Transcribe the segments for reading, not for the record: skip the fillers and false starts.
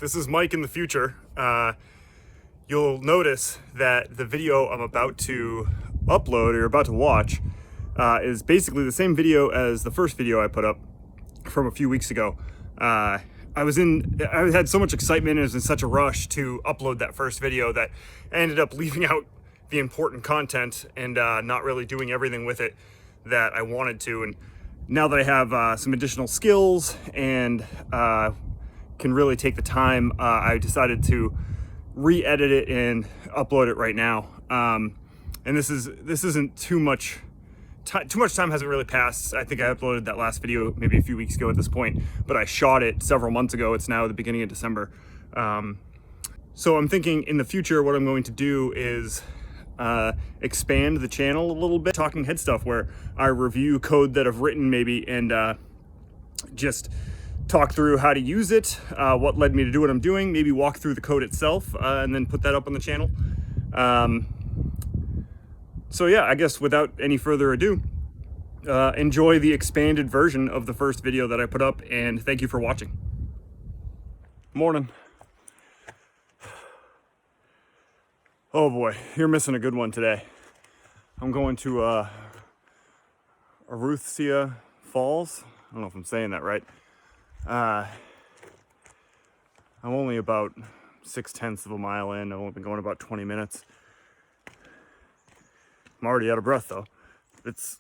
This is Mike in the future. You'll notice that the video I'm about to upload or about to watch is basically the same video as the first video I put up from a few weeks ago. I had so much excitement and was in such a rush to upload that first video that I ended up leaving out the important content and not really doing everything with it that I wanted to. And now that I have some additional skills and can really take the time, I decided to re-edit it and upload it right now. And this isn't too much time hasn't really passed. I think I uploaded that last video maybe a few weeks ago at this point, but I shot it several months ago. It's now the beginning of December. So I'm thinking in the future, what I'm going to do is expand the channel a little bit, talking head stuff, where I review code that I've written maybe and just talk through how to use it, what led me to do what I'm doing, maybe walk through the code itself, and then put that up on the channel. So yeah, I guess without any further ado, enjoy the expanded version of the first video that I put up, and thank you for watching. Morning. Oh boy, you're missing a good one today. I'm going to Arethusa Falls. I don't know if I'm saying that right. I'm only about 0.6 of a mile in. I've only been going about 20 minutes. I'm already out of breath though. It's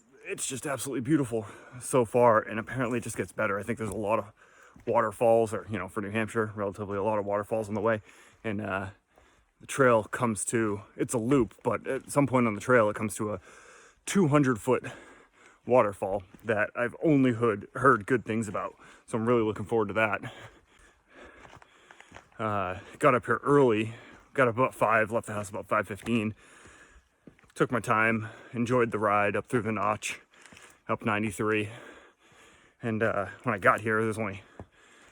just absolutely beautiful so far, and apparently it just gets better. I think there's a lot of waterfalls, or for New Hampshire, relatively a lot of waterfalls on the way, and the trail comes to, it's a loop, but at some point on the trail it comes to a 200-foot waterfall that I've only heard good things about. So I'm really looking forward to that. Got up here early, got up about 5, left the house about 5:15. Took my time, enjoyed the ride up through the notch, up 93. And when I got here, there's only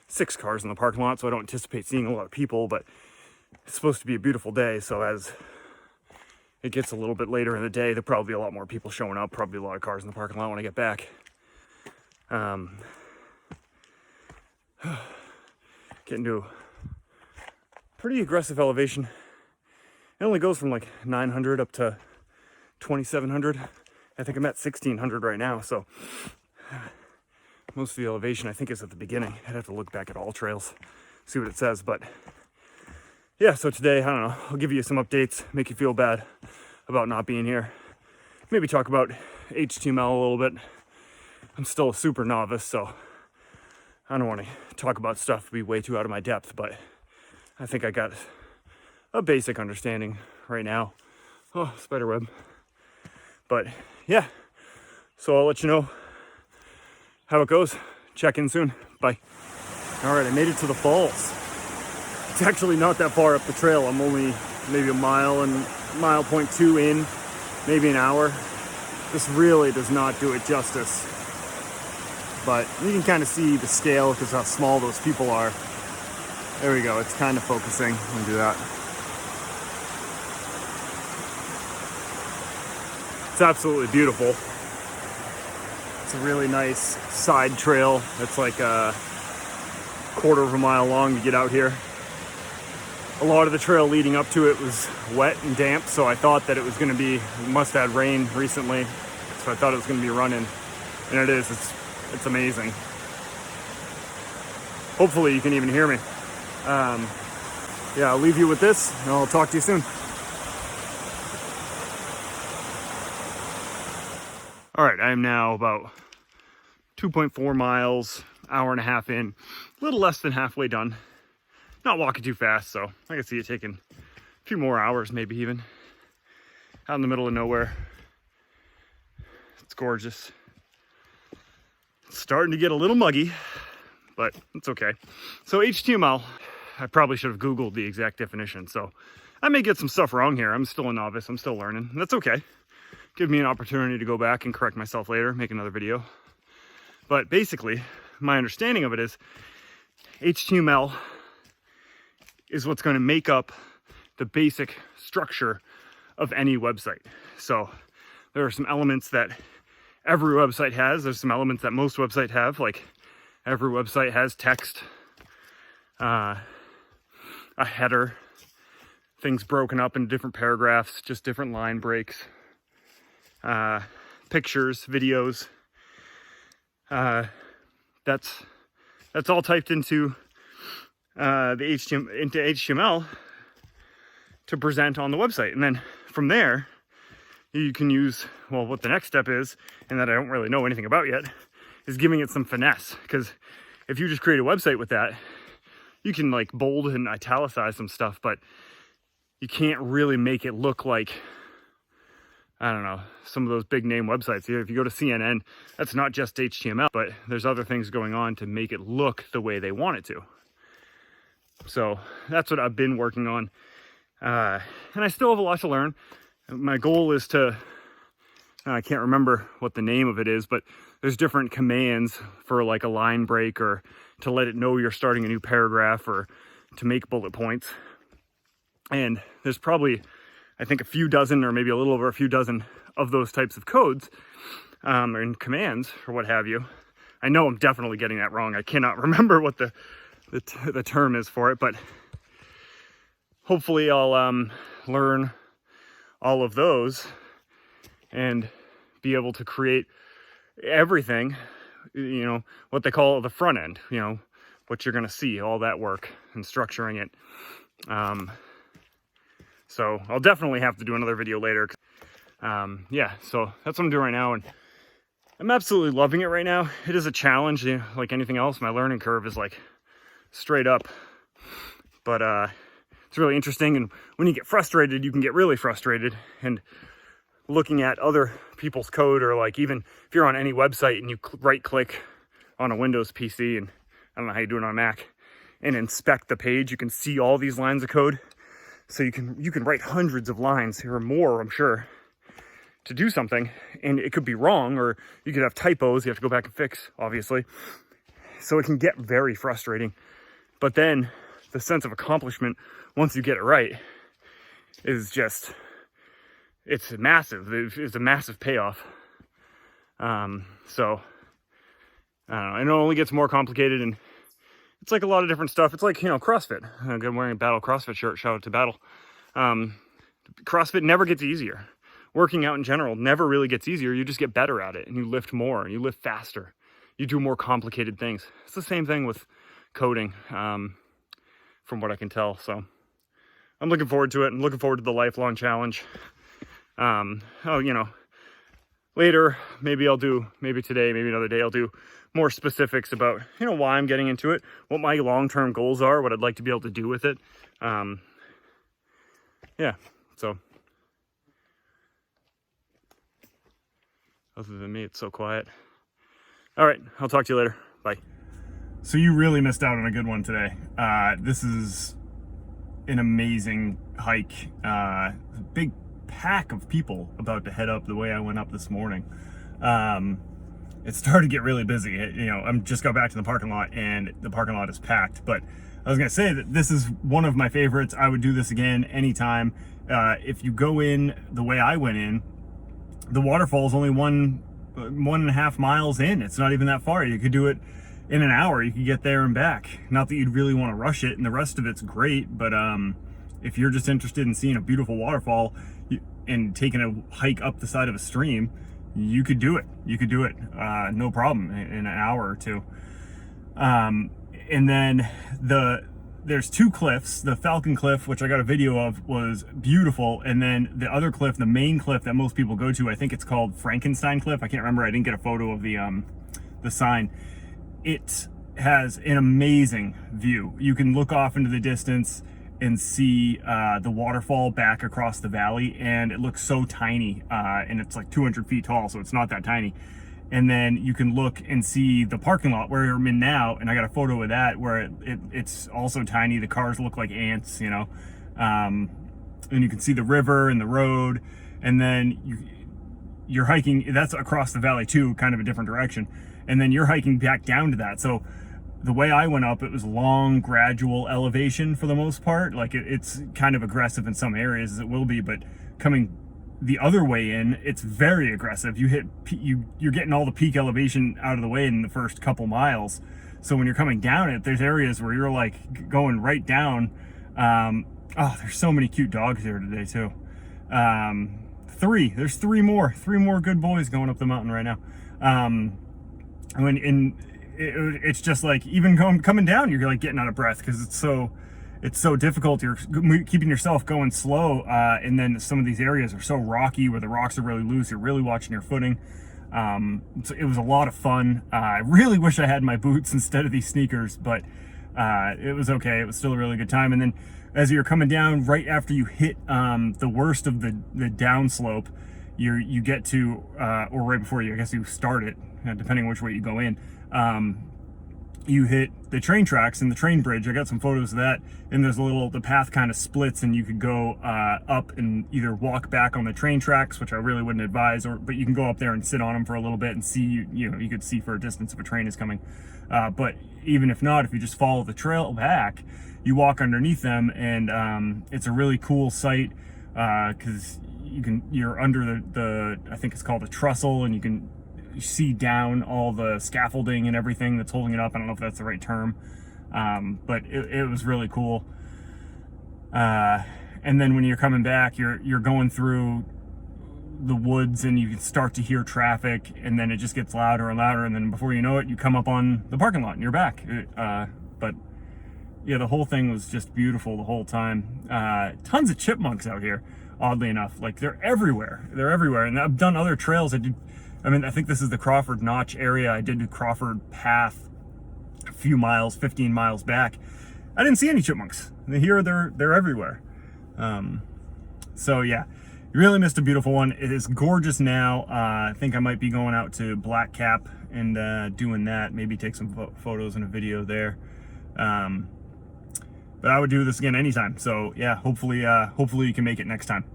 6 cars in the parking lot, so I don't anticipate seeing a lot of people, but it's supposed to be a beautiful day, so as it gets a little bit later in the day, there'll probably be a lot more people showing up, probably a lot of cars in the parking lot when I get back. Getting to a pretty aggressive elevation. It only goes from like 900 up to 2,700. I think I'm at 1,600 right now, so most of the elevation I think is at the beginning. I'd have to look back at all trails, see what it says, but yeah, so today, I don't know, I'll give you some updates, make you feel bad about not being here. Maybe talk about HTML a little bit. I'm still a super novice, so I don't want to talk about stuff, be way too out of my depth, but I think I got a basic understanding right now. Oh, spiderweb. But yeah, so I'll let you know how it goes. Check in soon. Bye. All right, I made it to the falls. It's actually not that far up the trail. I'm only maybe a mile and 1.2 in, maybe an hour. This really does not do it justice. But you can kind of see the scale because how small those people are. There we go, it's kind of focusing. Let me do that. It's absolutely beautiful. It's a really nice side trail. It's like a 1/4 of a mile long to get out here. A lot of the trail leading up to it was wet and damp, so I thought that it was going to be, must have had rain recently, so I thought it was going to be running, and it is. It's amazing. Hopefully you can even hear me. Yeah, I'll leave you with this, and I'll talk to you soon. All right, I am now about 2.4 miles, hour and a half in, a little less than halfway done. Not walking too fast, so I can see it taking a few more hours, maybe even. Out in the middle of nowhere. It's gorgeous. It's starting to get a little muggy, but it's okay. So HTML, I probably should have Googled the exact definition, so I may get some stuff wrong here. I'm still a novice, I'm still learning. That's okay. Give me an opportunity to go back and correct myself later, make another video. But basically, my understanding of it is HTML is what's going to make up the basic structure of any website. So there are some elements that every website has. There's some elements that most websites have, like every website has text. a header, things broken up into different paragraphs, just different line breaks, pictures, videos. That's all typed into into HTML to present on the website. And then from there, you can use, well, what the next step is, and that I don't really know anything about yet, is giving it some finesse. Because if you just create a website with that, you can like bold and italicize some stuff, but you can't really make it look like, I don't know, some of those big name websites. If you go to CNN, that's not just HTML, but there's other things going on to make it look the way they want it to. So that's what I've been working on. And I still have a lot to learn. My goal is to, I can't remember what the name of it is, but there's different commands for like a line break, or to let it know you're starting a new paragraph, or to make bullet points. And there's probably, I think, a few dozen, or maybe a little over a few dozen of those types of codes and commands, or what have you. I know I'm definitely getting that wrong. I cannot remember what the term is for it, but hopefully I'll learn all of those and be able to create everything, you know, what they call the front end, you know, what you're going to see, all that work and structuring it. So I'll definitely have to do another video later. Yeah, so that's what I'm doing right now, and I'm absolutely loving it right now. It is a challenge, you know, like anything else. My learning curve is like straight up, but it's really interesting. And when you get frustrated, you can get really frustrated. And looking at other people's code, or like even if you're on any website and you right click on a Windows PC, and I don't know how you do it on a Mac, and inspect the page, you can see all these lines of code. So you can write hundreds of lines, or more, I'm sure, to do something, and it could be wrong, or you could have typos you have to go back and fix, obviously. So it can get very frustrating. But then the sense of accomplishment once you get it right is just, it's massive. It's a massive payoff. So I don't know, and it only gets more complicated, and it's like a lot of different stuff. It's like, you know, CrossFit. I'm wearing a Battle CrossFit shirt. Shout out to Battle. CrossFit never gets easier. Working out in general never really gets easier. You just get better at it, and you lift more, and you lift faster. You do more complicated things. It's the same thing with coding, from what I can tell. So I'm looking forward to it. I'm looking forward to the lifelong challenge. You know, later, maybe today, maybe another day, I'll do more specifics about, you know, why I'm getting into it, what my long-term goals are, what I'd like to be able to do with it. Yeah, so other than me, it's so quiet. All right, I'll talk to you later. Bye. So you really missed out on a good one today. This is an amazing hike. Big pack of people about to head up the way I went up this morning. It started to get really busy. You know, I'm just got back to the parking lot, and the parking lot is packed. But I was gonna say that this is one of my favorites. I would do this again anytime. If you go in the way I went in, the waterfall is only 1.5 miles in. It's not even that far. You could do it in an hour. You could get there and back. Not that you'd really want to rush it, and the rest of it's great. But if you're just interested in seeing a beautiful waterfall and taking a hike up the side of a stream, you could do it. You could do it, no problem, in an hour or two. And then there's two cliffs. The Falcon Cliff, which I got a video of, was beautiful. And then the other cliff, the main cliff that most people go to, I think it's called Frankenstein Cliff. I can't remember. I didn't get a photo of the sign. It has an amazing view. You can look off into the distance and see the waterfall back across the valley, and it looks so tiny, and it's like 200 feet tall, so it's not that tiny. And then you can look and see the parking lot where I'm in now, and I got a photo of that where it's also tiny. The cars look like ants, you know, and you can see the river and the road, and then you're hiking, that's across the valley too, kind of a different direction, and then you're hiking back down to that. So the way I went up, it was long, gradual elevation for the most part. Like it's kind of aggressive in some areas, as it will be, but coming the other way in, it's very aggressive. You're getting all the peak elevation out of the way in the first couple miles. So when you're coming down it, there's areas where you're like going right down Oh, there's so many cute dogs here today too. There's three more good boys going up the mountain right now. It's just like, even coming down, you're like getting out of breath because it's so difficult. You're keeping yourself going slow, and then some of these areas are so rocky where the rocks are really loose. You're really watching your footing. So it was a lot of fun. I really wish I had my boots instead of these sneakers, but it was okay. It was still a really good time. And then as you're coming down, right after you hit the worst of the downslope, you get to, or right before I guess you start it, depending on which way you go in, you hit the train tracks and the train bridge. I got some photos of that, and there's the path kind of splits, and you could go up and either walk back on the train tracks, which I really wouldn't advise, but you can go up there and sit on them for a little bit and see, you could see for a distance if a train is coming. But even if not, if you just follow the trail back, you walk underneath them, and it's a really cool sight, because you're under the I think it's called a trestle, and you can see down all the scaffolding and everything that's holding it up. I don't know if that's the right term, but it was really cool. And then when you're coming back, you're going through the woods, and you can start to hear traffic, and then it just gets louder and louder, and then before you know it, you come up on the parking lot and you're back. But yeah, the whole thing was just beautiful the whole time. Tons of chipmunks out here, oddly enough. Like, they're everywhere. And I've done other trails. I think this is the Crawford Notch area. I did the Crawford Path a few miles, 15 miles back. I didn't see any chipmunks. Here, they're everywhere. So yeah, you really missed a beautiful one. It is gorgeous now. I think I might be going out to Black Cap and doing that. Maybe take some photos and a video there. But I would do this again anytime. So yeah, hopefully you can make it next time.